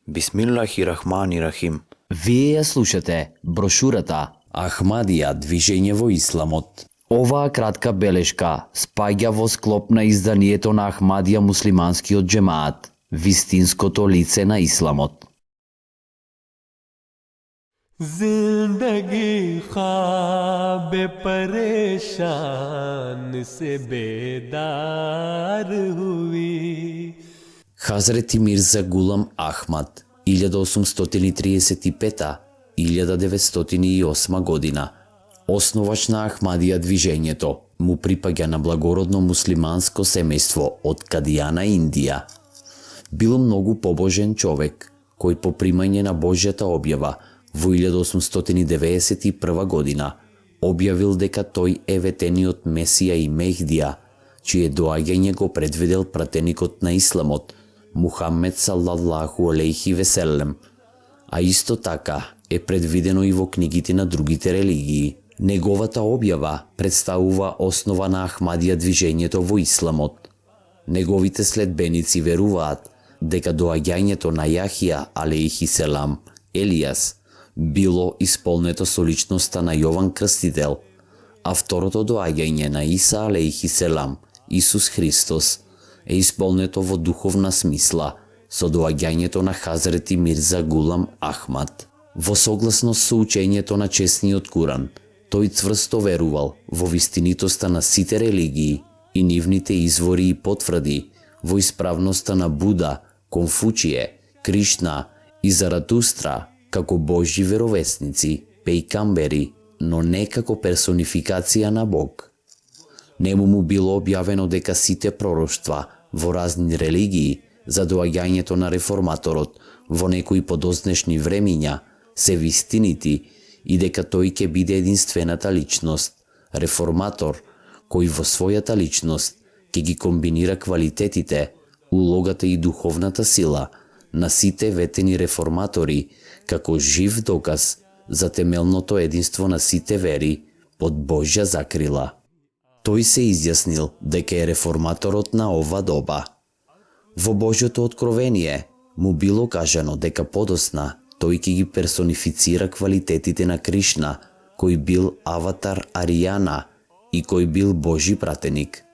Бисмиллахи-рахмани-рахим. Вие ја слушате брошурата Ахмадија, движење во исламот. Оваа кратка белешка спаѓа во склоп на изданието на Ахмадија муслиманскиот џемаат, вистинското лице на исламот. जिंदगी ख्वाब परेशान से बेदार हुई. Хазрети Мирза Гулам Ахмад, 1835-1908 година, основач на Ахмадија движењето, му припаѓа на благородно муслиманско семејство од Кадијана, Индија. Бил многу побожен човек, кој по примање на Божјата објава во 1891 година објавил дека тој е ветениот Месија и Мехдија, чие доаѓање го предвидел пратеникот на исламот, Мухаммед салаллаху алейхи веселем, а исто така е предвидено и во книгите на другите религии. Неговата објава представува основа на Ахмадија движењето во исламот. Неговите следбеници веруваат дека доаѓањето на Јахија алейхи селам, Елијас, било исполнето со личноста на Јован Крстител, а второто доаѓање на Иса алейхи селам, Исус Христос, е исполнето во духовна смисла со доаѓањето на Хазрети Мирза Гулам Ахмад. Во согласност со учењето на честниот Куран, тој цврсто верувал во вистинитоста на сите религии и нивните извори и потврди, во исправноста на Буда, Конфучије, Кришна и Заратустра како Божји веровесници, пејкамбери, но не како персонификација на Бог. Нему му било објавено дека сите пророштва во разни религии за доаѓањето на реформаторот во некои подознешни времиња се вистинити и дека тој ќе биде единствената личност, реформатор, кој во својата личност ќе ги комбинира квалитетите, улогата и духовната сила на сите ветени реформатори како жив доказ за темелното единство на сите вери под Божја закрила. Тој се изјаснил дека е реформаторот на ова доба. Во Божјото откровение му било кажано дека подосна тој ќе ги персонифицира квалитетите на Кришна, кој бил аватар Аријана и кој бил Божји пратеник.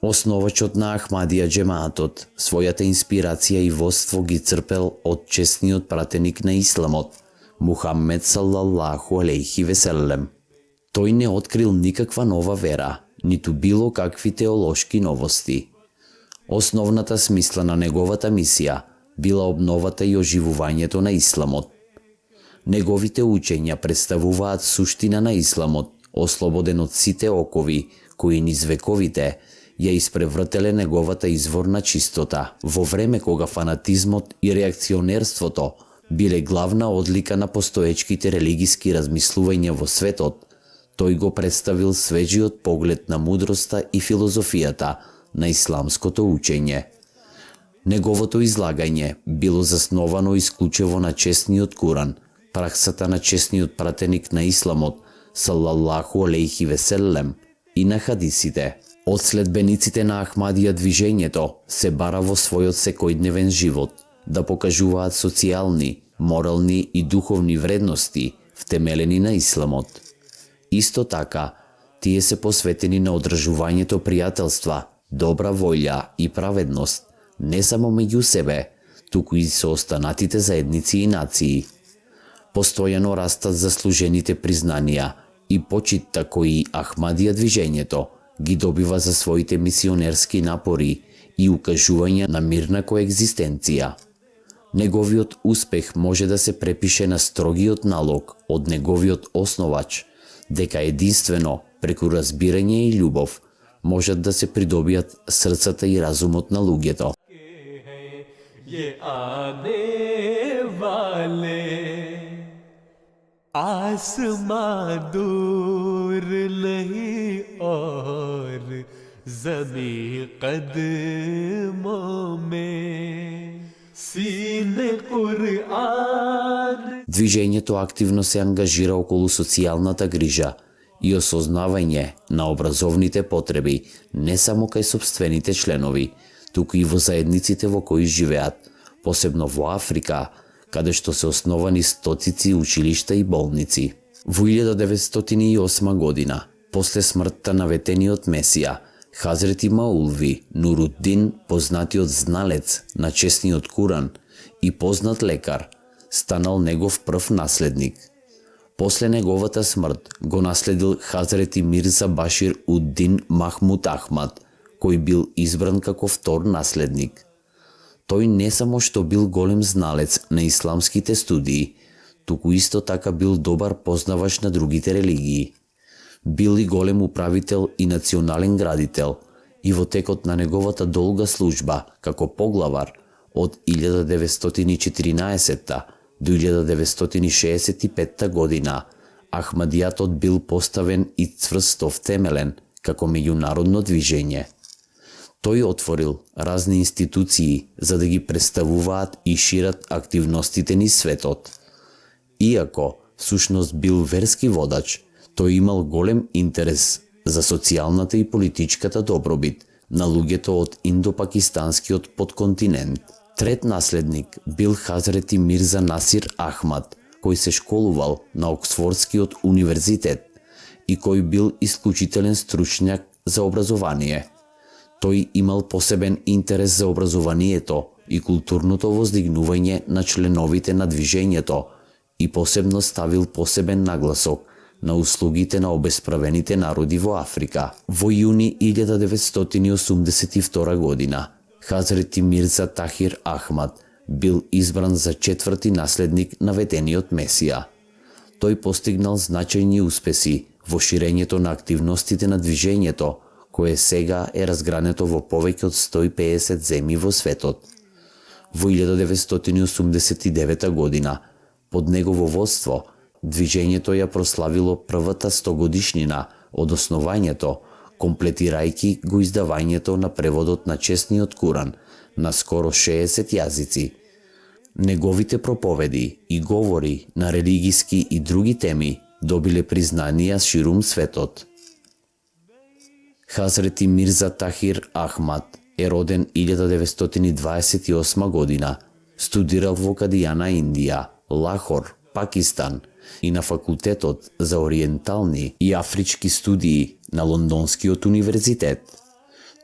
Основачот на Ахмадија џемаатот својата инспирација и водство ги црпел од честниот пратеник на исламот, Мухаммед салаллаху алейхи веселем. Тој не открил никаква нова вера, ниту било какви теолошки новости. Основната смисла на неговата мисија била обновата и оживувањето на исламот. Неговите учења представуваат суштина на исламот, ослободен од сите окови кои низ вековите ја испревртеле неговата изворна чистота, во време кога фанатизмот и реакционерството биле главна одлика на постоечките религиски размислувања во светот. Тој го представил свежиот поглед на мудроста и филозофијата на исламското учење. Неговото излагање било засновано исклучиво на честниот Куран, праксата на честниот пратеник на исламот, салаллаху алейхи веселем, и на хадисите. Од следбениците на Ахмадија движењето се бара во својот секојдневен живот да покажуваат социјални, морални и духовни вредности втемелени на исламот. Исто така, тие се посветени на одржувањето пријателства, добра волја и праведност, не само меѓу себе, туку и со останатите заедници и нации. Постојано растат заслужените признанија и почитта кои Ахмадија движењето ги добива за своите мисионерски напори и укажување на мирна коегзистенција. Неговиот успех може да се препише на строгиот налог од неговиот основач, дека единствено преку разбирање и љубов можат да се придобијат срцата и разумот на луѓето. आसमां दूर नहीं और ज़मीं क़दमों में सीने क़ुरआन. Движењето активно се ангажира околу социјалната грижа и осознавање на образовните потреби не само кај сопствените членови, туку и во заедниците во кои живеат, посебно во Африка, каде што се основани стотици училишта и болници. Во 1908 година, после смртта на ветениот Месија, Хазрети Маулви Нуруддин, познатиот зналец на чесниот Куран и познат лекар, станал негов прв наследник. После неговата смрт го наследил Хазрети Мирза Башир Уддин Махмуд Ахмад, кој бил избран како втор наследник. Тој не само што бил голем зналец на исламските студии, туку исто така бил добар познавач на другите религии. Бил и голем управител и национален градител, и во текот на неговата долга служба како поглавар од 1914 до 1965 година, Ахмадијатот бил поставен и цврсто втемелен како меѓународно движење. Тој отворил разни институции за да ги представуваат и шират активностите низ светот. Иако всушност бил верски водач, тој имал голем интерес за социјалната и политичката добробит на луѓето од индопакистанскиот подконтинент. Трет наследник бил Хазрети Мирза Насир Ахмад, кој се школувал на Оксфордскиот универзитет и кој бил исклучителен стручњак за образование. Тој имал посебен интерес за образованието и културното воздигнување на членовите на движењето и посебно ставил посебен нагласок на услугите на обесправените народи во Африка. Во јуни 1982 година, Хазрети Мирза Тахир Ахмад бил избран за четврти наследник на ветениот Месија. Тој постигнал значајни успеси во ширењето на активностите на движењето, кое сега е разгрането во повеќе од 150 земји во светот. Во 1989 година, под негово водство, движењето ја прославило првата 100-годишнина од основањето, комплетирајќи го издавањето на преводот на чесниот Куран на скоро 60 јазици. Неговите проповеди и говори на религиски и други теми добиле признанија ширум светот. Хазрети Мирза Тахир Ахмад е роден 1928 година, студирал во Кадијана, Индија, Лахор, Пакистан и на факултетот за ориентални и афрички студии на Лондонскиот универзитет.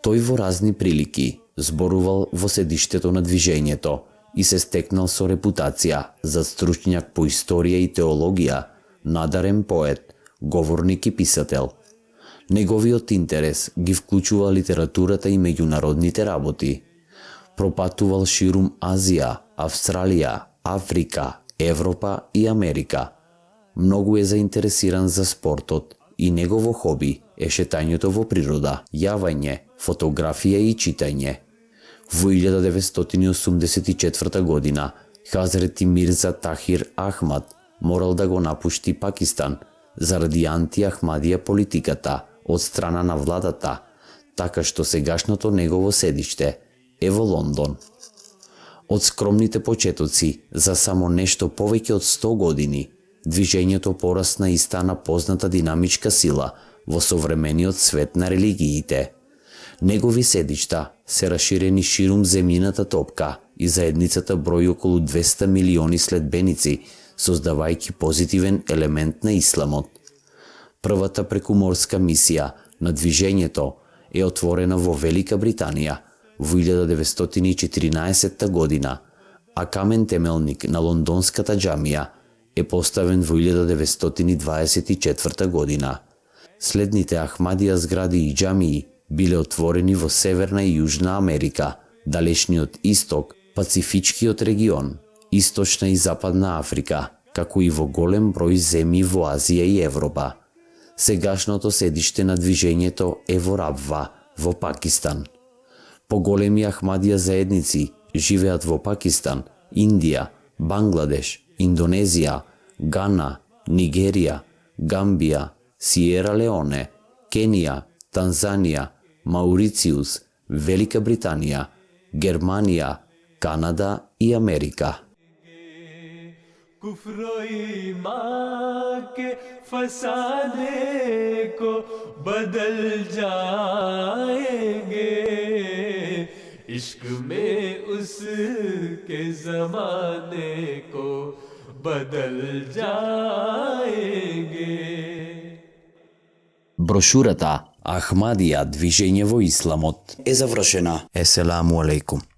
Тој во разни прилики зборувал во седиштето на движењето и се стекнал со репутација за стручњак по историја и теологија, надарен поет, говорник и писател. Неговиот интерес ги вклучува литературата и меѓународните работи. Пропатувал ширум Азија, Австралија, Африка, Европа и Америка. Многу е заинтересиран за спортот и негово хоби е шетањето во природа, јавање, фотографија и читање. Во 1984 година Хазрети Мирза Тахир Ахмад морал да го напушти Пакистан заради антиахмадија политиката од страна на владата, така што сегашното негово седиште е во Лондон. Од скромните почетоци за само нешто повеќе од 100 години, движењето порасна и стана позната динамичка сила во современиот свет на религиите. Негови седишта се раширени ширум земјината топка и заедницата брои околу 200 милиони следбеници, создавајќи позитивен елемент на исламот. Првата прекуморска мисија на движењето е отворена во Велика Британија во 1914 година, а камен темелник на лондонската џамија е поставен во 1924 година. Следните Ахмадија згради и џамии биле отворени во Северна и Јужна Америка, Далечниот Исток, Пацифичкиот регион, Источна и Западна Африка, како и во голем број земји во Азија и Европа. Сегашното седиште на движењето е во Рабва, во Пакистан. Поголеми Ахмадија заедници живеат во Пакистан, Индија, Бангладеш, Индонезија, Гана, Нигерија, Гамбија, Сиера Леоне, Кенија, Танзанија, Маурициус, Велика Британија, Германија, Канада и Америка. कुफ्र ईमान के फसाने को बदल जाएंगे इश्क में उसके जमाने को बदल जाएंगे। Брошурата Ахмадија движење во исламот е завршена. Еселаму алейкум.